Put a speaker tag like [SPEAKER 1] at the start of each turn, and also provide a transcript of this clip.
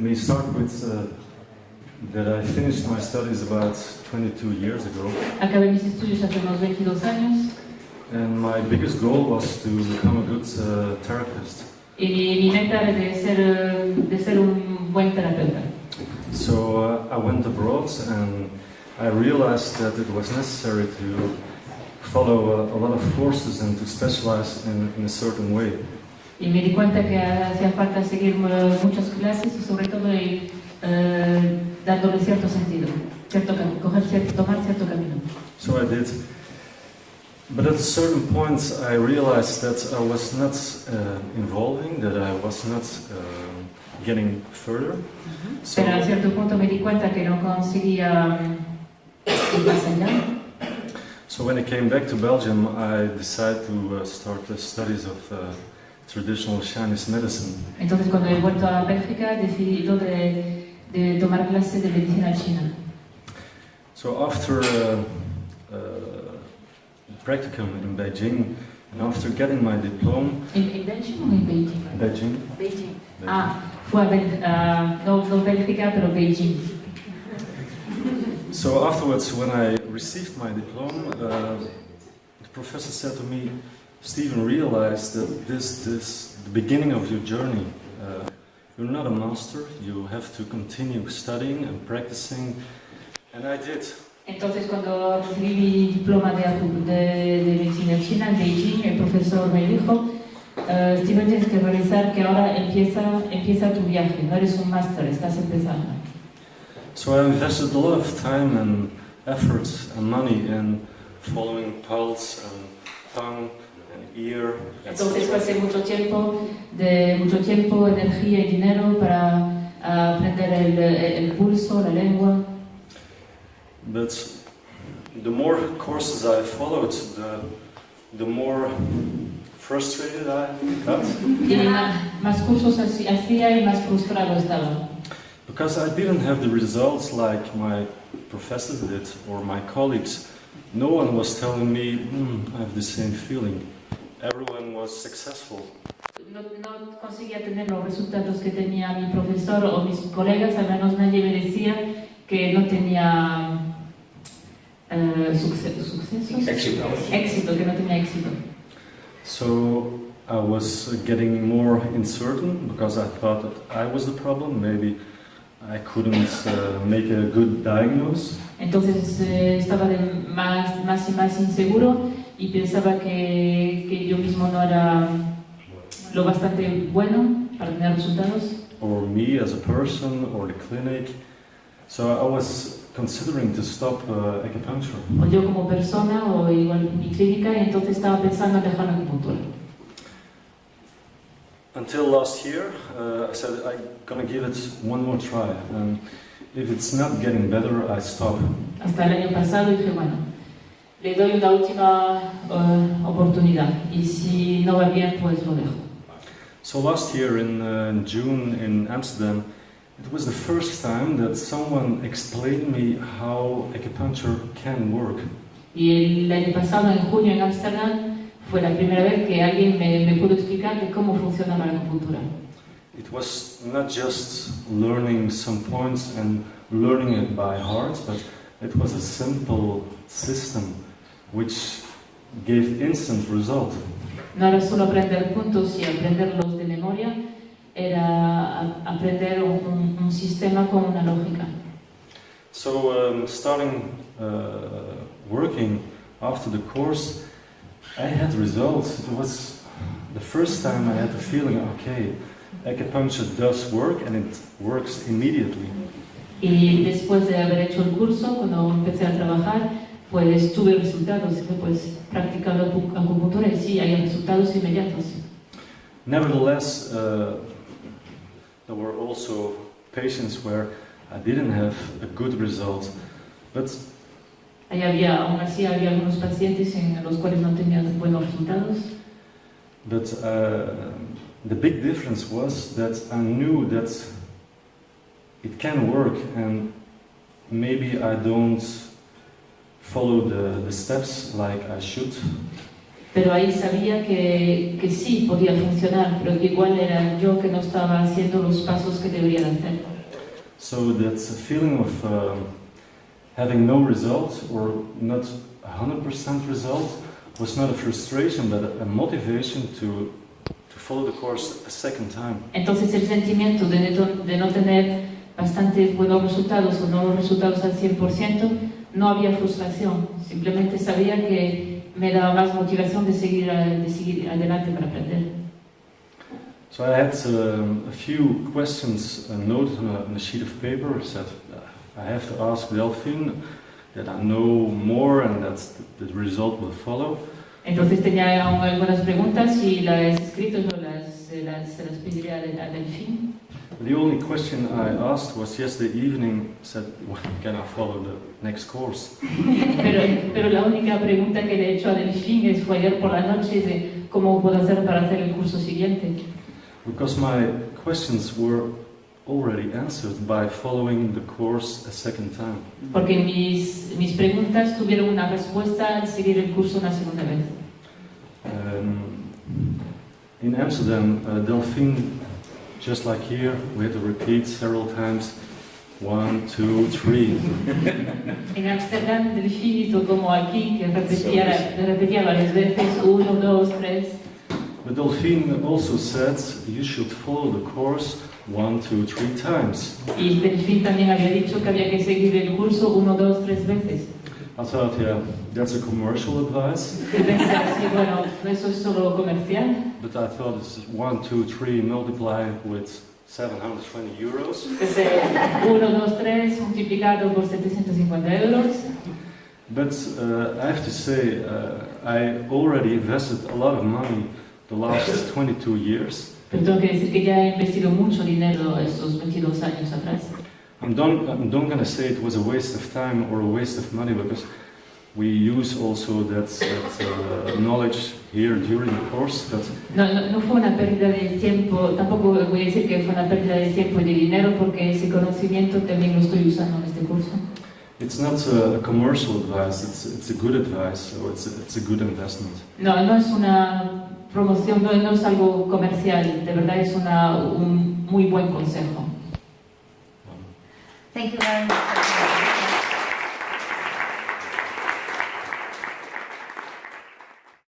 [SPEAKER 1] let me start with that I finished my studies about 22 years ago.
[SPEAKER 2] Acabé mis estudios hace unos 22 años.
[SPEAKER 1] And my biggest goal was to become a good therapist.
[SPEAKER 2] Y mi meta era de ser un buen terapeuta.
[SPEAKER 1] So I went abroad and I realized that it was necessary to follow a lot of courses and to specialize in a certain way.
[SPEAKER 2] Y me di cuenta que hacía falta seguir muchas clases y sobre todo dándole cierto sentido, tomar cierto camino.
[SPEAKER 1] So I did. But at a certain point I realized that I was not evolving, that I was not getting further. So,
[SPEAKER 2] pero a cierto punto me di cuenta que no conseguía ir más allá.
[SPEAKER 1] So when I came back to Belgium, I decided to start the studies of traditional Chinese medicine.
[SPEAKER 2] Entonces cuando he vuelto a Bélgica decidí de tomar clases de medicina china.
[SPEAKER 1] So after practicum in Beijing, and after getting my diploma.
[SPEAKER 2] ¿En Belgium o en Beijing?
[SPEAKER 1] Beijing.
[SPEAKER 2] Beijing. Ah, fue no Bélgica, pero Beijing.
[SPEAKER 1] So afterwards, when I received my diploma, the professor said to me, Stephen, realize that this is the beginning of your journey. You're not a master, you have to continue studying and practicing, and I did.
[SPEAKER 2] Entonces, cuando recibí mi diploma de medicina china en Beijing, el profesor me dijo, Stephen, tienes que realizar que ahora empieza tu viaje, no eres un máster, estás empezando.
[SPEAKER 1] So I invested a lot of time and effort and money in following pulse and tongue and ear.
[SPEAKER 2] Entonces pasé mucho tiempo, energía y dinero para aprender el pulso, la lengua.
[SPEAKER 1] But the more courses I followed, the more frustrated I got.
[SPEAKER 2] Y más cursos hacía y más frustrado estaba.
[SPEAKER 1] Because I didn't have the results like my professors did or my colleagues. No one was telling me, I have the same feeling. Everyone was successful.
[SPEAKER 2] No conseguía tener los resultados que tenía mi profesor o mis colegas, al menos nadie me decía que no tenía éxito, que no tenía éxito.
[SPEAKER 1] So I was getting more uncertain because I thought that I was the problem. Maybe I couldn't make a good diagnosis.
[SPEAKER 2] Entonces estaba más y más inseguro y pensaba que yo mismo no era lo bastante bueno para tener resultados.
[SPEAKER 1] Or me as a person, or the clinic. So I was considering to stop acupuncture.
[SPEAKER 2] O yo como persona, o igual mi clínica, y entonces estaba pensando en dejar la acupuntura.
[SPEAKER 1] Until last year, I said I'm gonna give it one more try, and if it's not getting better, I stop.
[SPEAKER 2] Hasta el año pasado dije, bueno, le doy una última oportunidad, y si no va bien, pues lo dejo.
[SPEAKER 1] So last year in June in Amsterdam, it was the first time that someone explained me how acupuncture can work.
[SPEAKER 2] Y el año pasado, en junio, en Ámsterdam, fue la primera vez que alguien me pudo explicar de cómo funcionaba la acupuntura.
[SPEAKER 1] It was not just learning some points and learning it by heart, but it was a simple system which gave instant result.
[SPEAKER 2] No era solo aprender puntos y aprenderlos de memoria, era aprender un sistema con una lógica.
[SPEAKER 1] So starting working after the course, I had results. It was the first time I had the feeling, okay, acupuncture does work and it works immediately.
[SPEAKER 2] Y después de haber hecho el curso, cuando empecé a trabajar, pues tuve resultados, pues practicando acupuntura y sí, hay resultados inmediatos.
[SPEAKER 1] Nevertheless, there were also patients where I didn't have a good result, but
[SPEAKER 2] Aún así había algunos pacientes en los cuales no tenían buenos resultados.
[SPEAKER 1] But the big difference was that I knew that it can work, and maybe I don't follow the steps like I should.
[SPEAKER 2] Pero ahí sabía que sí podía funcionar, pero que igual era yo que no estaba haciendo los pasos que debería hacer.
[SPEAKER 1] So that feeling of having no result or not 100% result was not a frustration but a motivation to follow the course a second time.
[SPEAKER 2] Entonces el sentimiento de no tener bastantes buenos resultados o no resultados al 100%, no había frustración, simplemente sabía que me daba más motivación de seguir adelante para aprender.
[SPEAKER 1] So I had a few questions noted on a sheet of paper. I said, I have to ask Delphine that I know more and that the result will follow.
[SPEAKER 2] Entonces tenía aún algunas preguntas y las he escrito, se las pediré a Delphine.
[SPEAKER 1] The only question I asked was yesterday evening, said, when can I follow the next course?
[SPEAKER 2] pero la única pregunta que le he hecho a Delphine fue ayer por la noche de cómo puedo hacer para hacer el curso siguiente.
[SPEAKER 1] Because my questions were already answered by following the course a second time.
[SPEAKER 2] Porque mis preguntas tuvieron una respuesta al seguir el curso una segunda vez.
[SPEAKER 1] In Amsterdam, Delphine, just like here, we had to repeat several times, 1, 2, 3.
[SPEAKER 2] En Amsterdam, Delphine hizo como aquí, que repetía varias veces, 1, 2, 3.
[SPEAKER 1] But Delphine also said you should follow the course 1, 2, 3 times.
[SPEAKER 2] Y Delphine también había dicho que había que seguir el curso 1, 2, 3 veces.
[SPEAKER 1] I thought, yeah, that's a commercial advice.
[SPEAKER 2] Y pensé así, bueno, eso es solo comercial.
[SPEAKER 1] But I thought it's 1, 2, 3 multiplied with 720 euros.
[SPEAKER 2] Pensé 1, 2, 3 multiplicado por 750 euros.
[SPEAKER 1] But I have to say, I already invested a lot of money the last 22 years.
[SPEAKER 2] Pero tengo que decir que ya he invertido mucho dinero estos 22 años atrás.
[SPEAKER 1] I'm not going to say it was a waste of time or a waste of money because we use also that knowledge here during the course. But
[SPEAKER 2] No fue una pérdida de tiempo, tampoco voy a decir que fue una pérdida de tiempo y de dinero porque ese conocimiento también lo estoy usando en este curso.
[SPEAKER 1] it's not a commercial advice, it's a good advice, so it's a good investment.
[SPEAKER 2] No es una promoción, no es algo comercial, de verdad es un muy buen consejo.
[SPEAKER 3] Thank you very much.